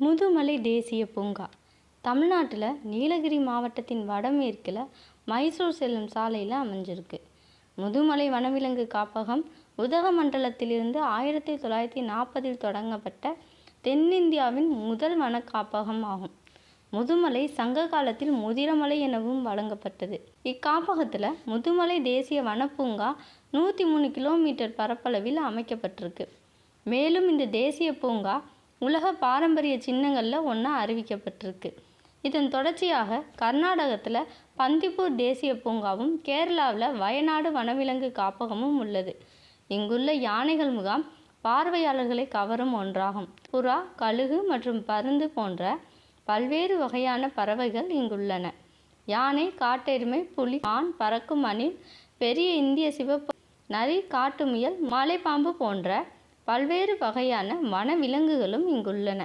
முதுமலை தேசிய பூங்கா தமிழ்நாட்டில் நீலகிரி மாவட்டத்தின் வடமேற்கில் மைசூர் செல்லும் சாலையில் அமைஞ்சிருக்கு. முதுமலை வனவிலங்கு காப்பகம் உதகமண்டலத்திலிருந்து 1940 தொடங்கப்பட்ட தென்னிந்தியாவின் முதல் வன காப்பகம் ஆகும். முதுமலை சங்க காலத்தில் முதிரமலை எனவும் வழங்கப்பட்டது. இக்காப்பகத்தில் முதுமலை தேசிய வனப்பூங்கா 103 கிலோமீட்டர் பரப்பளவில் அமைக்கப்பட்டிருக்கு. மேலும் இந்த தேசிய பூங்கா உலக பாரம்பரிய சின்னங்களில் ஒன்றா அறிவிக்கப்பட்டிருக்கு. இதன் தொடர்ச்சியாக கர்நாடகத்தில் பந்திப்பூர் தேசிய பூங்காவும் கேரளாவில் வயநாடு வனவிலங்கு காப்பகமும் உள்ளது. இங்குள்ள யானைகள் முகாம் பார்வையாளர்களை கவரும் ஒன்றாகும். புறா, கழுகு மற்றும் பருந்து போன்ற பல்வேறு வகையான பறவைகள் இங்குள்ளன. யானை, காட்டெருமை, புலி, மான், பறக்கும் அணில், பெரிய இந்திய சிவப்பு நரி, காட்டுமுயல், மலைப்பாம்பு போன்ற பல்வேறு வகையான வனவிலங்குகளும் இங்குள்ளன.